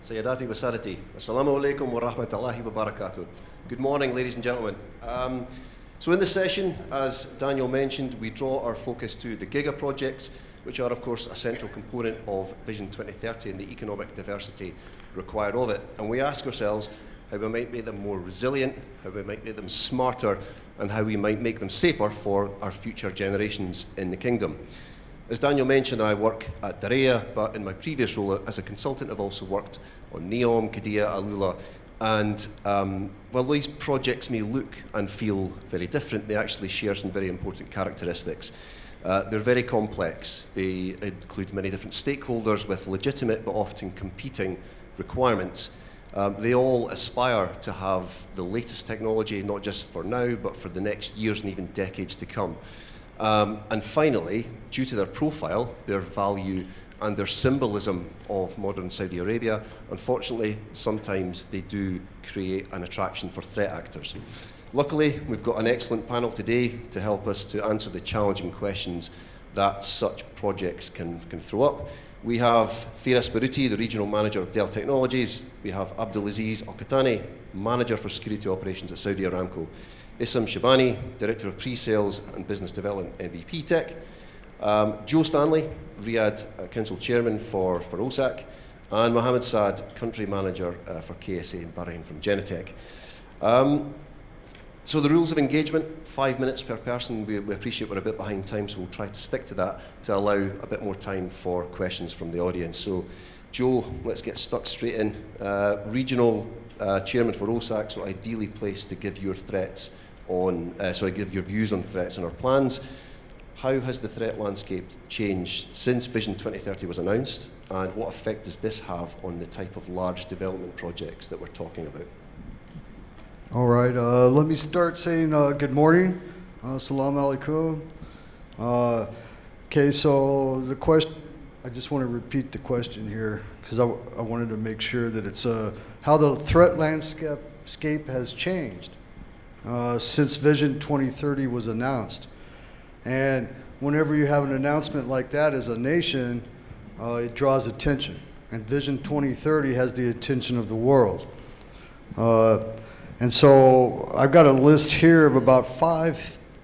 Sayyadati wa Sadati, Assalamu alaikum wa rahmatullahi wa barakatuh. Good morning, ladies and gentlemen. So in this session, as Daniel mentioned, we draw our focus to the giga projects, which are of course a central component of Vision 2030 and the economic diversity required of it. And we ask ourselves how we might make them more resilient, how we might make them smarter, and how we might make them safer for our future generations in the kingdom. As Daniel mentioned, I work at Diryah, but in my previous role as a consultant, I've also worked on NEOM, Qiddiya, Alula, and while these projects may look and feel very different, they actually share some very important characteristics. They're very complex. They include many different stakeholders with legitimate but often competing requirements. They all aspire to have the latest technology, not just for now, but for the next years and even decades to come. And finally, due to their profile, their value, and their symbolism of modern Saudi Arabia, unfortunately, sometimes they do create an attraction for threat actors. Luckily, we've got an excellent panel today to help us to answer the challenging questions that such projects can throw up. We have Firas Beiruti, the Regional Manager of Dell Technologies. We have Abdulaziz Alqahtani, Manager for Security Operations at Saudi Aramco. Issam Shibany, Director of Pre-Sales and Business Development, MVP Tech. Joe Stanley, Riyadh Council Chairman for OSAC. And Mohamad Saad, Country Manager for KSA in Bahrain from Genetech. So the rules of engagement, 5 minutes per person. We appreciate we're a bit behind time, so we'll try to stick to that to allow a bit more time for questions from the audience. So Joe, let's get stuck straight in. Regional Chairman for OSAC, so ideally placed to give your threats on, give your views on threats and our plans. How has the threat landscape changed since Vision 2030 was announced, and what effect does this have on the type of large development projects that we're talking about? All right, let me start saying good morning. Assalamu alaikum. Okay, so the question, I just want to repeat the question here because I wanted to make sure that it's how the threat landscape has changed since Vision 2030 was announced. And whenever you have an announcement like that as a nation, it draws attention. And Vision 2030 has the attention of the world. And so I've got a list here of about 5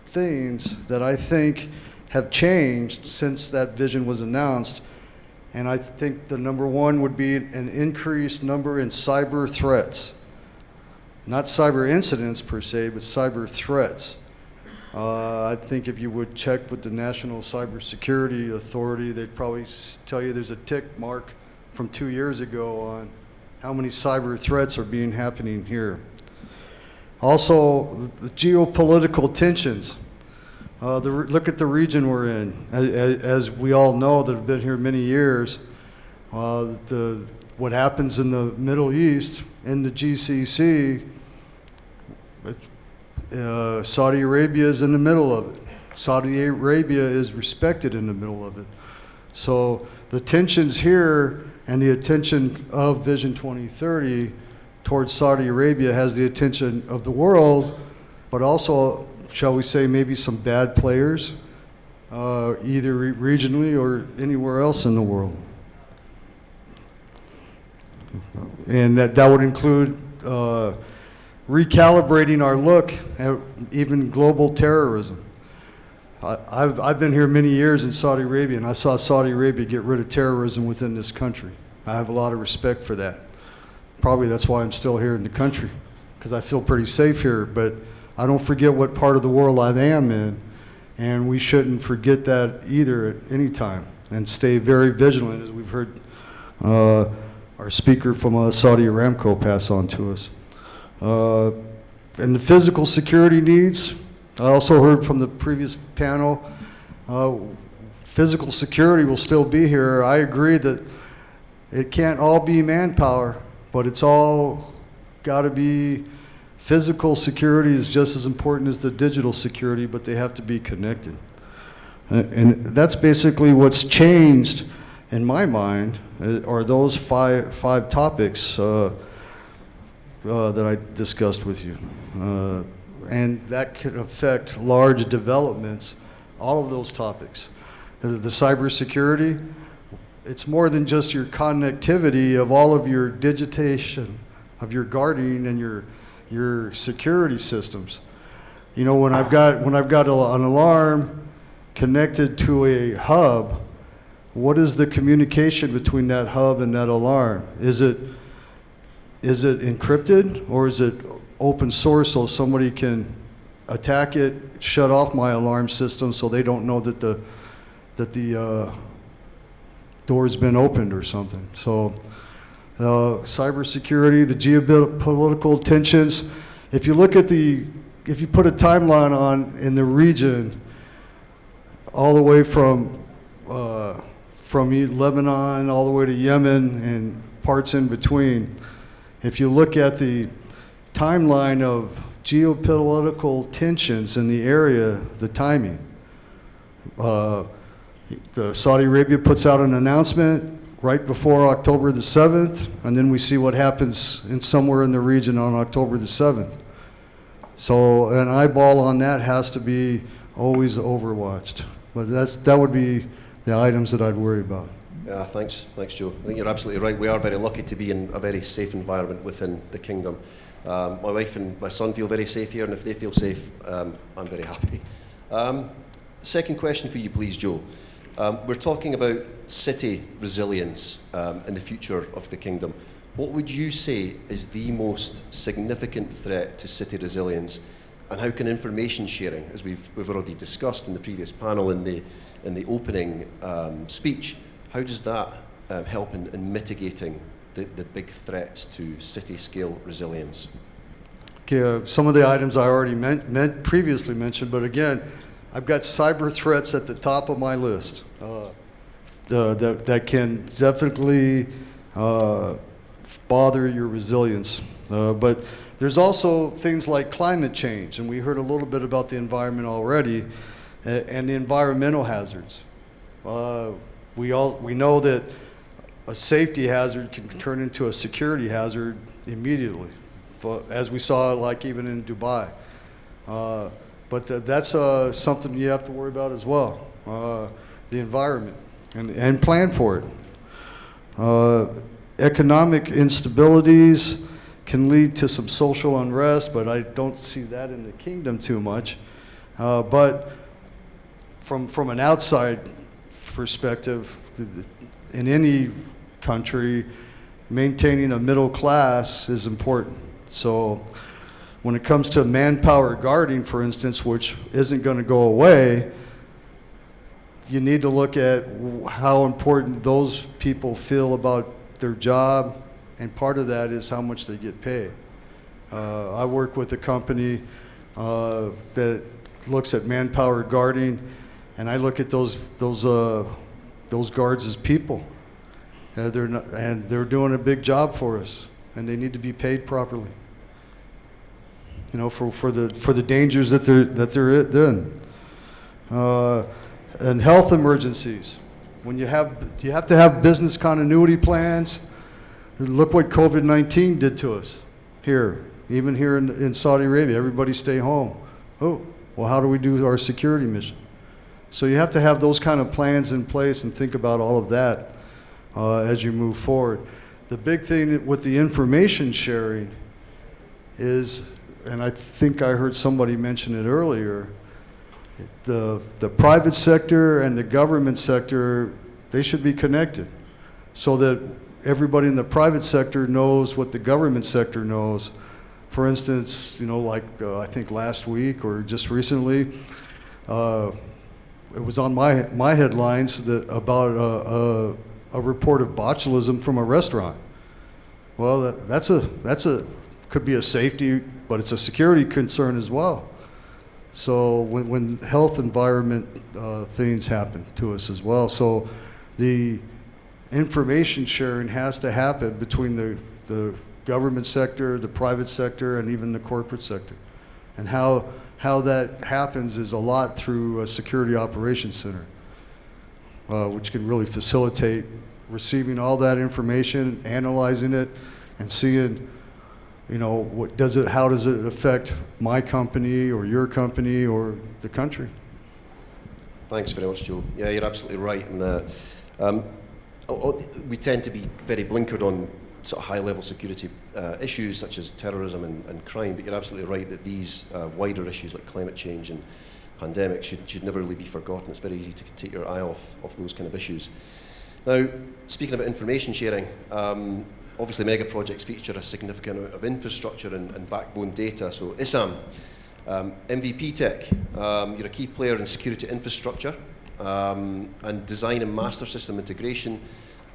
things that I think have changed since that vision was announced. And I think the number 1 would be an increased number in cyber threats. Not cyber incidents per se, but cyber threats. I think if you would check with the National Cybersecurity Authority, they'd probably tell you there's a tick mark from 2 years ago on how many cyber threats are happening here. Also, the geopolitical tensions. Look at the region we're in. As we all know that have been here many years, what happens in the Middle East, in the GCC, Saudi Arabia is in the middle of it. Saudi Arabia is respected in the middle of it. So the tensions here and the attention of Vision 2030 towards Saudi Arabia has the attention of the world, but also, shall we say, maybe some bad players, either regionally or anywhere else in the world. And that would include recalibrating our look at even global terrorism. I've been here many years in Saudi Arabia, and I saw Saudi Arabia get rid of terrorism within this country. I have a lot of respect for that. Probably that's why I'm still here in the country, because I feel pretty safe here, but I don't forget what part of the world I am in, and we shouldn't forget that either at any time, and stay very vigilant, as we've heard our speaker from Saudi Aramco pass on to us. And the physical security needs, I also heard from the previous panel, physical security will still be here. I agree that it can't all be manpower, but it's all got to be, physical security is just as important as the digital security, but they have to be connected. And that's basically what's changed in my mind, are those five topics that I discussed with you. And that could affect large developments, all of those topics. The cybersecurity, it's more than just your connectivity of all of your digitation of your guarding and your security systems. You know, when I've got an alarm connected to a hub, what is the communication between that hub and that alarm? Is it encrypted, or is it open source so somebody can attack it, shut off my alarm system so they don't know that the door's been opened or something? So cybersecurity, the geopolitical tensions. If you look at if you put a timeline on in the region, all the way from Lebanon all the way to Yemen and parts in between, if you look at the timeline of geopolitical tensions in the area, the timing, the Saudi Arabia puts out an announcement right before October the 7th, and then we see what happens somewhere in the region on October the 7th. So an eyeball on that has to be always overwatched. But that would be the items that I'd worry about. Yeah, thanks, Joe. I think you're absolutely right. We are very lucky to be in a very safe environment within the kingdom. My wife and my son feel very safe here, and if they feel safe, I'm very happy. Second question for you, please, Joe. We're talking about city resilience in the future of the kingdom. What would you say is the most significant threat to city resilience, and how can information sharing, as we've already discussed in the previous panel in the opening speech, how does that help in mitigating the big threats to city-scale resilience? Okay, some of the items I already previously mentioned, but again, I've got cyber threats at the top of my list that can definitely bother your resilience. But there's also things like climate change, and we heard a little bit about the environment already, and the environmental hazards. We know that a safety hazard can turn into a security hazard immediately, as we saw like even in Dubai. But that's something you have to worry about as well, the environment, and plan for it. Economic instabilities can lead to some social unrest, but I don't see that in the kingdom too much. But from an outside perspective, in any country, maintaining a middle class is important. So when it comes to manpower guarding, for instance, which isn't going to go away, you need to look at how important those people feel about their job, and part of that is how much they get paid. I work with a company that looks at manpower guarding, and I look at those guards as people. They're doing a big job for us, and they need to be paid properly. You know, for the dangers that they're in. And health emergencies. When you have to have business continuity plans. Look what COVID-19 did to us here, even here in Saudi Arabia. Everybody stay home. Oh, well, how do we do our security mission? So you have to have those kind of plans in place and think about all of that as you move forward. The big thing with the information sharing is, and I think I heard somebody mention it earlier, the private sector and the government sector, they should be connected so that everybody in the private sector knows what the government sector knows. For instance, you know, like I think last week or just recently, it was on my headlines about a report of botulism from a restaurant. Well, that's could be a safety, but it's a security concern as well. So when health environment things happen to us as well, so the information sharing has to happen between the government sector, the private sector, and even the corporate sector. And how that happens is a lot through a security operations center, which can really facilitate receiving all that information, analyzing it, and seeing, you know, how does it affect my company or your company or the country? Thanks very much, Joe. Yeah, you're absolutely right. And a we tend to be very blinkered on sort of high-level security issues such as terrorism and crime, but you're absolutely right that these wider issues like climate change and pandemics should never really be forgotten. It's very easy to take your eye off those kind of issues. Now, speaking about information sharing, obviously mega projects feature a significant amount of infrastructure and backbone data. So Issam, MVP Tech, you're a key player in security infrastructure and design and master system integration,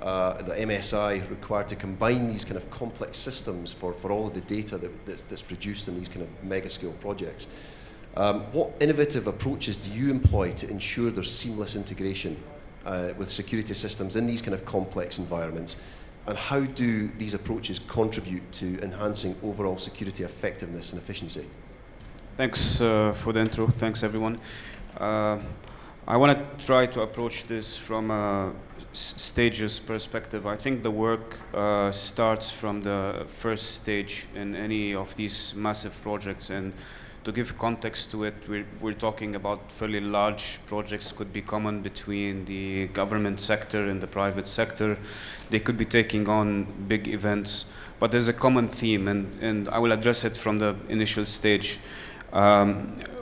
the MSI required to combine these kind of complex systems for all of the data that's produced in these kind of mega scale projects. What innovative approaches do you employ to ensure there's seamless integration with security systems in these kind of complex environments? And how do these approaches contribute to enhancing overall security effectiveness and efficiency? Thanks for the intro. Thanks, everyone. I want to try to approach this from a stages perspective. I think the work starts from the first stage in any of these massive projects, and to give context to it, we're talking about fairly large projects, could be common between the government sector and the private sector. They could be taking on big events, but there's a common theme, and I will address it from the initial stage.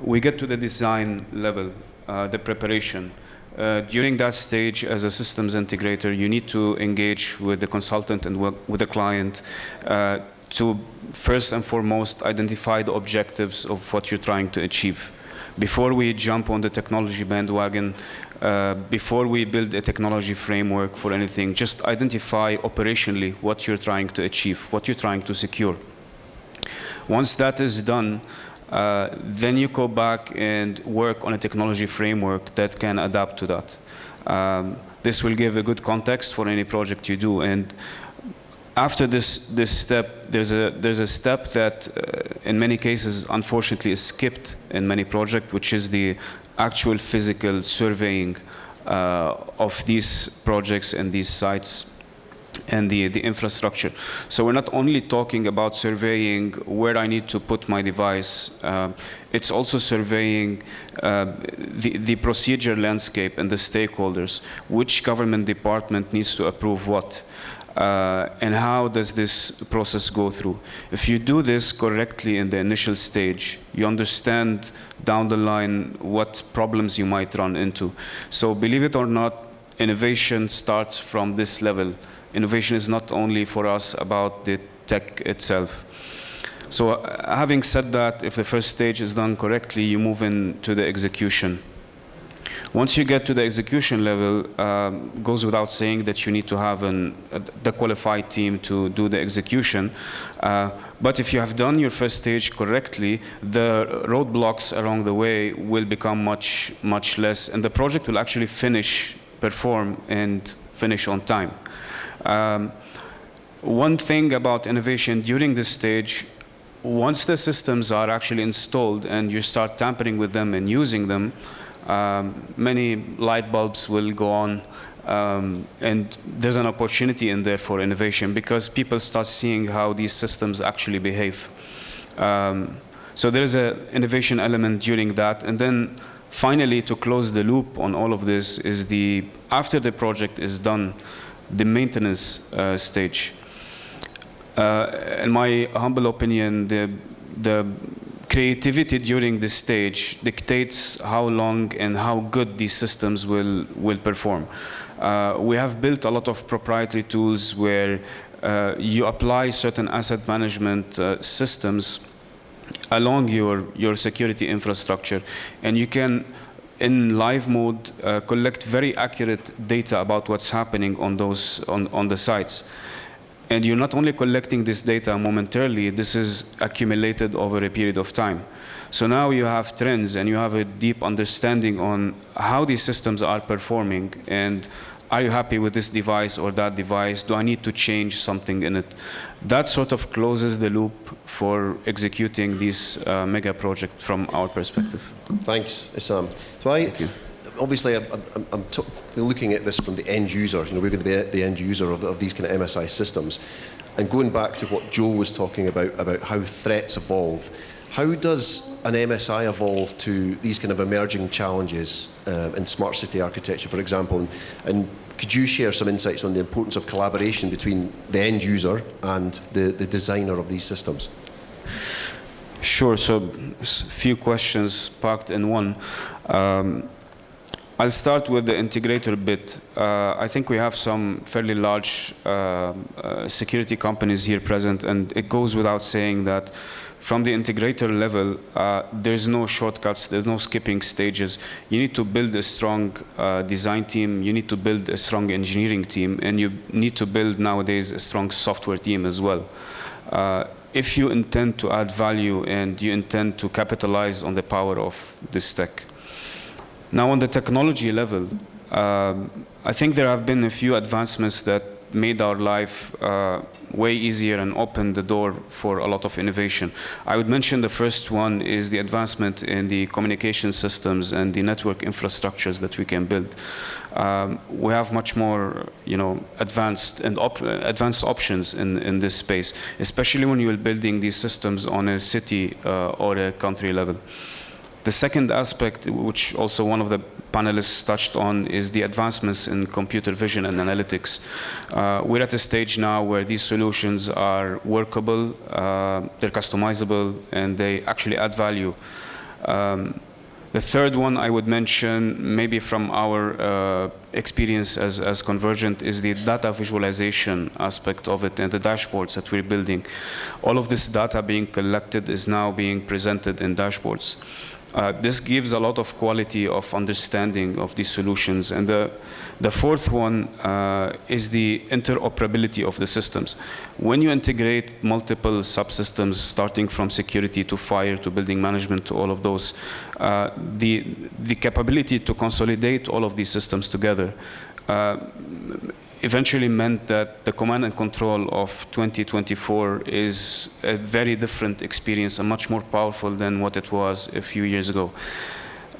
We get to the design level, the preparation. During that stage, as a systems integrator, you need to engage with the consultant and work with the client to first and foremost identify the objectives of what you're trying to achieve. Before we jump on the technology bandwagon, before we build a technology framework for anything, just identify operationally what you're trying to achieve, what you're trying to secure. Once that is done, then you go back and work on a technology framework that can adapt to that. This will give a good context for any project you do. And after this step, there's a step that in many cases, unfortunately, is skipped in many projects, which is the actual physical surveying of these projects and these sites and the infrastructure. So we're not only talking about surveying where I need to put my device, it's also surveying the procedure landscape and the stakeholders, which government department needs to approve what, and how does this process go through. If you do this correctly in the initial stage, you understand down the line what problems you might run into. So believe it or not, innovation starts from this level. Innovation is not only for us about the tech itself. So having said that, if the first stage is done correctly, you move into the execution. Once you get to the execution level, goes without saying that you need to have the qualified team to do the execution. But if you have done your first stage correctly, the roadblocks along the way will become much, much less, and the project will actually perform and finish on time. One thing about innovation during this stage, once the systems are actually installed and you start tampering with them and using them, many light bulbs will go on, and there's an opportunity in there for innovation because people start seeing how these systems actually behave. So there's an innovation element during that, and then finally, to close the loop on all of this is after the project is done, the maintenance stage. In my humble opinion, the creativity during this stage dictates how long and how good these systems will perform. We have built a lot of proprietary tools where you apply certain asset management systems along your security infrastructure, and you can, in live mode, collect very accurate data about what's happening on the sites. And you're not only collecting this data momentarily, this is accumulated over a period of time. So now you have trends and you have a deep understanding on how these systems are performing, and are you happy with this device or that device? Do I need to change something in it? That sort of closes the loop for executing these mega projects from our perspective. Thanks, Issam. So obviously, I'm looking at this from the end user. We're going to be the end user of these kind of MSI systems. And going back to what Joe was talking about how threats evolve, how does an MSI evolve to these kind of emerging challenges in smart city architecture, for example? And could you share some insights on the importance of collaboration between the end user and the designer of these systems? Sure, so a few questions packed in one. I'll start with the integrator bit. I think we have some fairly large security companies here present, and it goes without saying that from the integrator level, there's no shortcuts, there's no skipping stages. You need to build a strong design team, you need to build a strong engineering team, and you need to build nowadays a strong software team as well. If you intend to add value and you intend to capitalize on the power of this tech. Now on the technology level, I think there have been a few advancements that made our life way easier and opened the door for a lot of innovation. I would mention the first one is the advancement in the communication systems and the network infrastructures that we can build. We have much more, advanced options in this space, especially when you're building these systems on a city or a country level. The second aspect, which also one of the panelists touched on, is the advancements in computer vision and analytics. We're at a stage now where these solutions are workable, they're customizable, and they actually add value. The third one I would mention, maybe from our experience as Convergent, is the data visualization aspect of it and the dashboards that we're building. All of this data being collected is now being presented in dashboards. This gives a lot of quality of understanding of these solutions. And the fourth one is the interoperability of the systems. When you integrate multiple subsystems, starting from security to fire to building management to all of those, the capability to consolidate all of these systems together eventually meant that the command and control of 2024 is a very different experience and much more powerful than what it was a few years ago.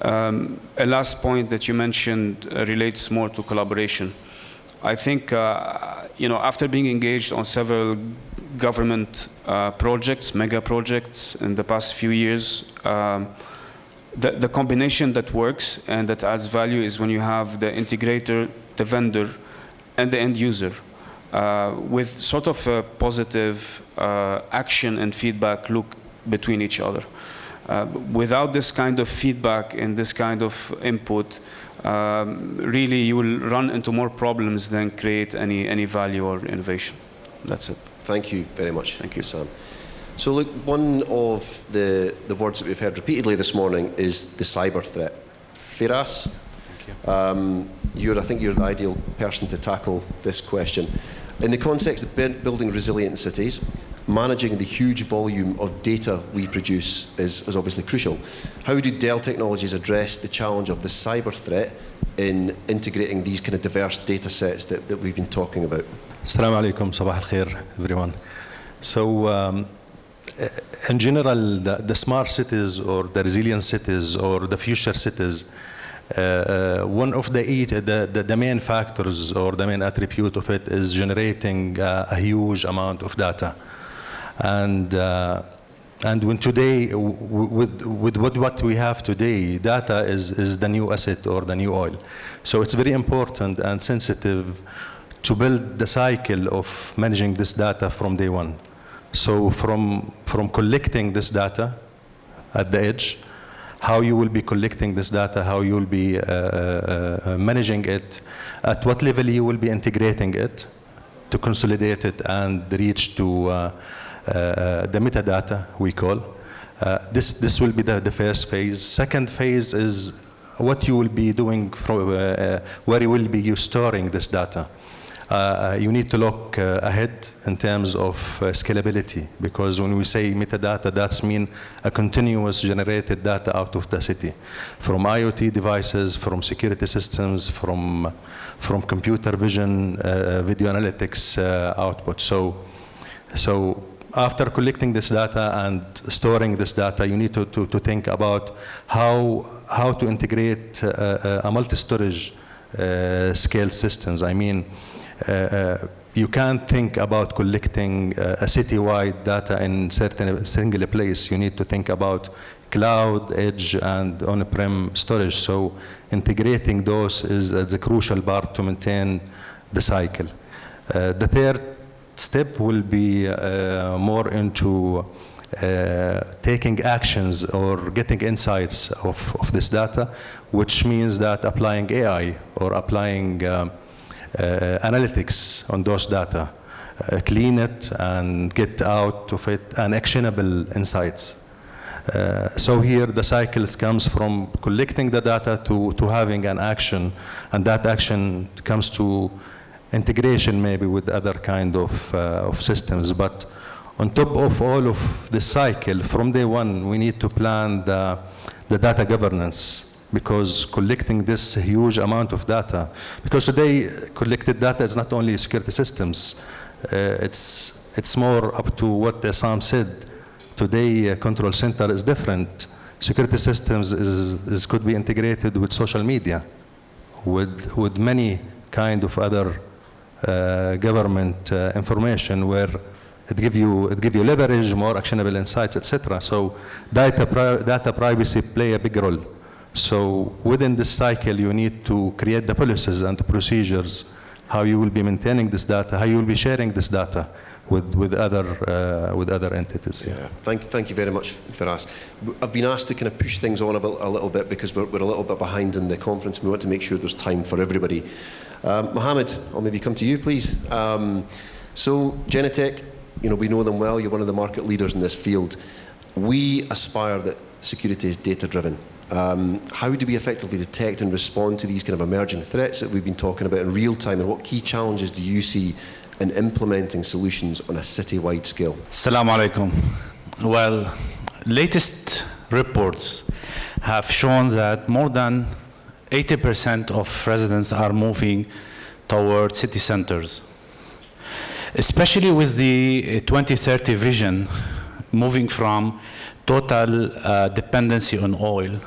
A last point that you mentioned relates more to collaboration. I think, after being engaged on several government projects, mega projects in the past few years, the combination that works and that adds value is when you have the integrator, the vendor, and the end user with sort of a positive action and feedback loop between each other. Without this kind of feedback and this kind of input, really you will run into more problems than create any value or innovation. That's it. Thank you very much. Thank you, Sam. So look, one of the words that we've heard repeatedly this morning is the cyber threat. Firas, I think you're the ideal person to tackle this question. In the context of building resilient cities, managing the huge volume of data we produce is obviously crucial. How do Dell Technologies address the challenge of the cyber threat in integrating these kind of diverse data sets that we've been talking about? Assalamu alaikum, sabah al-khair, everyone. So, in general, the smart cities or the resilient cities or the future cities, one of the main factors or the main attribute of it is generating a huge amount of data. And when today, with what we have today, data is the new asset or the new oil. So it's very important and sensitive to build the cycle of managing this data from day one. So from collecting this data at the edge, how you will be collecting this data, how you will be managing it, at what level you will be integrating it to consolidate it and reach to the metadata we call. This will be the first phase. Second phase is what you will be doing from where you will be storing this data. You need to look ahead in terms of scalability, because when we say metadata, that's mean a continuous generated data out of the city, from IoT devices, from security systems, from computer vision, video analytics output. So after collecting this data and storing this data, you need to think about how to integrate a multi-storage scale systems. I mean, you can't think about collecting a citywide data in certain single place. You need to think about cloud, edge, and on-prem storage. So integrating those is the crucial part to maintain the cycle. The third step will be more into taking actions or getting insights of this data, which means that applying AI or applying analytics on those data, clean it and get out of it an actionable insights. So here the cycles comes from collecting the data to having an action, and that action comes to integration maybe with other kind of systems. But on top of all of this cycle, from day one, we need to plan the data governance, because collecting this huge amount of data, because today collected data is not only security systems, it's more up to what Issam said. Today, control center is different. Security systems could be integrated with social media, with many kind of other government information where it give you leverage, more actionable insights, etc. So data privacy play a big role. So within this cycle, you need to create the policies and the procedures, how you will be maintaining this data, how you will be sharing this data with other entities. Yeah. Thank you very much, Firas. I've been asked to kind of push things on a little bit because we're a little bit behind in the conference. We want to make sure there's time for everybody. Mohamad, I'll maybe come to you, please. So Genetech, we know them well. You're one of the market leaders in this field. We aspire that security is data-driven. How do we effectively detect and respond to these kind of emerging threats that we've been talking about in real time, and what key challenges do you see in implementing solutions on a city-wide scale? Assalamu alaikum. Well, latest reports have shown that more than 80% of residents are moving toward city centers, especially with the 2030 vision, moving from total dependency on oil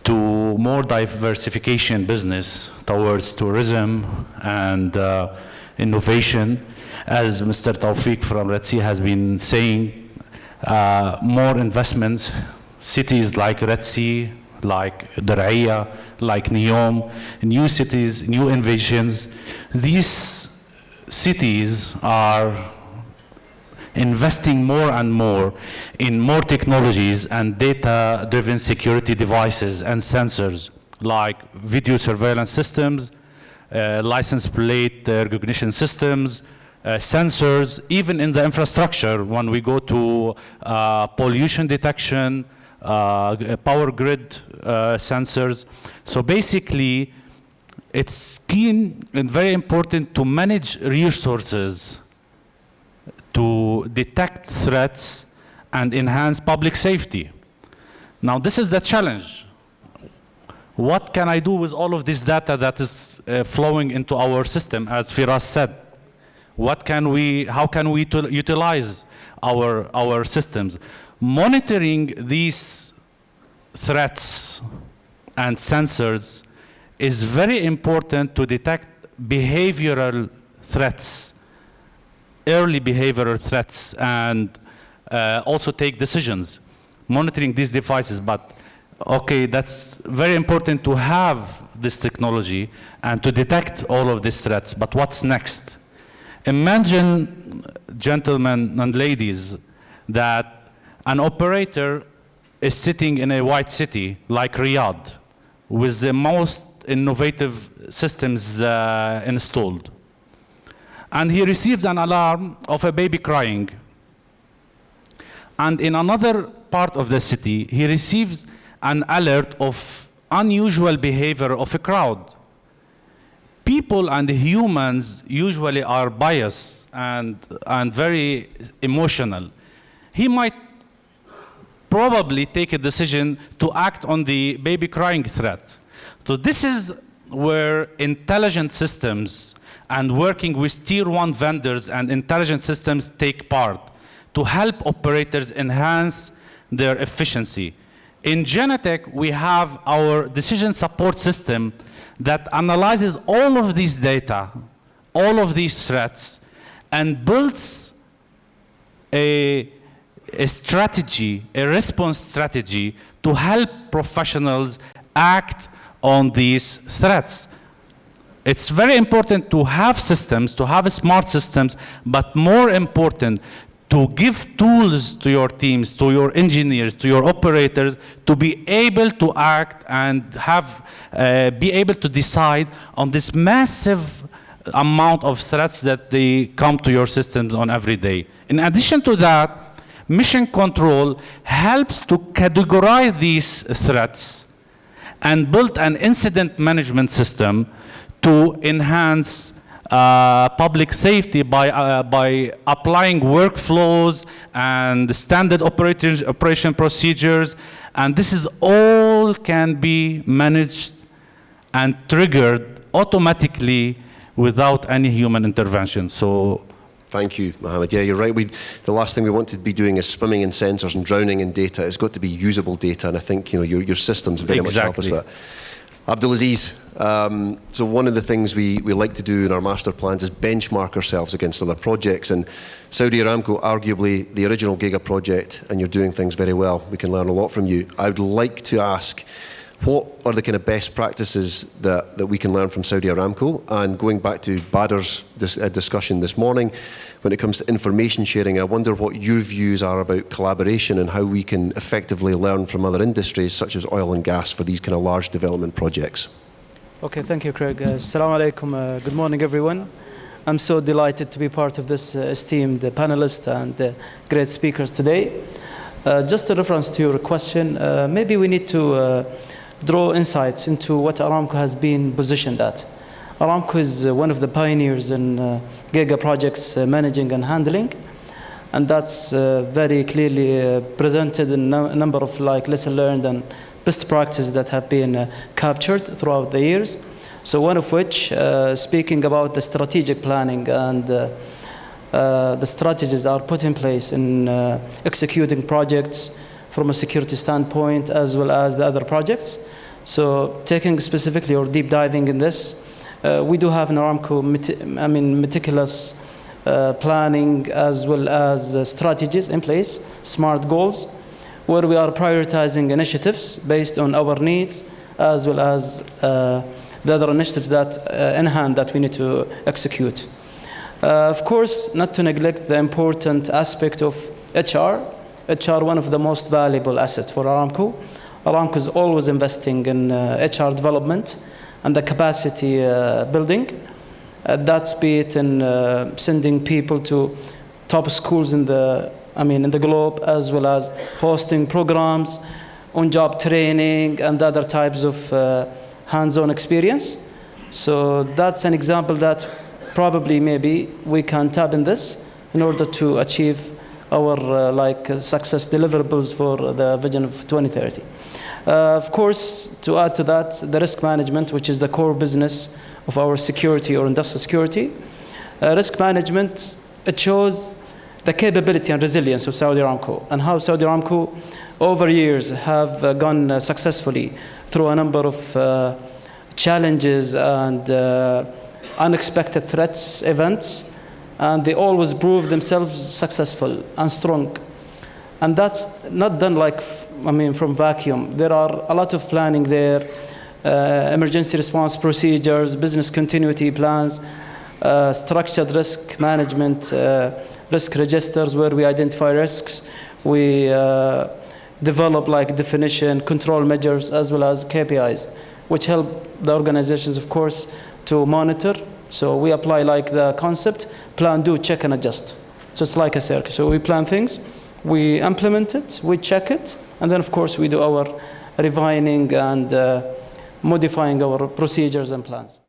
to more diversification business towards tourism and innovation. As Mr. Tawfiq from Red Sea has been saying, more investments, cities like Red Sea, like Diryah, like Neom, new cities, new innovations. These cities are investing more and more in more technologies and data-driven security devices and sensors like video surveillance systems, license plate recognition systems, sensors, even in the infrastructure when we go to pollution detection, power grid sensors. So basically, it's key and very important to manage resources to detect threats and enhance public safety. Now, this is the challenge. What can I do with all of this data that is flowing into our system, as Firas said? How can we utilize our systems? Monitoring these threats and sensors is very important to detect behavioral threats, early behavioral threats, and also take decisions, monitoring these devices. But okay, that's very important to have this technology and to detect all of these threats, but what's next? Imagine, gentlemen and ladies, that an operator is sitting in a white city like Riyadh with the most innovative systems installed. And he receives an alarm of a baby crying. And in another part of the city, he receives an alert of unusual behavior of a crowd. People and humans usually are biased and very emotional. He might probably take a decision to act on the baby crying threat. So this is where intelligent systems and working with tier 1 vendors and intelligent systems take part to help operators enhance their efficiency. In Genetech, we have our decision support system that analyzes all of these data, all of these threats, and builds a a strategy, a response strategy to help professionals act on these threats. It's very important to have systems, to have smart systems, but more important, to give tools to your teams, to your engineers, to your operators, to be able to act and be able to decide on this massive amount of threats that they come to your systems on every day. In addition to that, mission control helps to categorize these threats and build an incident management system to enhance public safety by applying workflows and standard operation procedures. And this is all can be managed and triggered automatically without any human intervention. So, thank you, Mohamad. Yeah, you're right. The last thing we want to be doing is swimming in sensors and drowning in data. It's got to be usable data, and I think your systems very much help us with that. Abdulaziz, so one of the things we like to do in our master plans is benchmark ourselves against other projects, and Saudi Aramco, arguably the original giga project, and you're doing things very well. We can learn a lot from you. I would like to ask, what are the kind of best practices that we can learn from Saudi Aramco? And going back to Bader's discussion this morning, when it comes to information sharing, I wonder what your views are about collaboration and how we can effectively learn from other industries such as oil and gas for these kind of large development projects. Okay, thank you, Craig. Assalamu alaikum. Good morning, everyone. I'm so delighted to be part of this esteemed panelists and great speakers today. Just a reference to your question, maybe we need to draw insights into what Aramco has been positioned at. Aramco is one of the pioneers in giga projects managing and handling, and that's very clearly presented in a number of lessons learned and best practices that have been captured throughout the years. So one of which, speaking about the strategic planning and the strategies are put in place in executing projects from a security standpoint as well as the other projects. So taking specifically or deep diving in this, we do have in Aramco meticulous planning as well as strategies in place, smart goals, where we are prioritizing initiatives based on our needs as well as the other initiatives that in hand that we need to execute. Of course, not to neglect the important aspect of HR. HR, one of the most valuable assets for Aramco. Aramco is always investing in HR development and the capacity building. That's be it in sending people to top schools in the globe, as well as hosting programs, on-job training, and other types of hands-on experience. So that's an example that probably maybe we can tap in this in order to achieve our success deliverables for the vision of 2030. Of course, to add to that, the risk management, which is the core business of our security or industrial security. Risk management, it shows the capability and resilience of Saudi Aramco and how Saudi Aramco over years have gone successfully through a number of challenges and unexpected threats, events, and they always prove themselves successful and strong. And that's not done from vacuum. There are a lot of planning there, emergency response procedures, business continuity plans, structured risk management, risk registers where we identify risks. We develop definition, control measures, as well as KPIs, which help the organizations, of course, to monitor. So we apply the concept, plan, do, check, and adjust. So it's like a circle. So we plan things, we implement it, we check it, and then, of course, we do our refining and modifying our procedures and plans.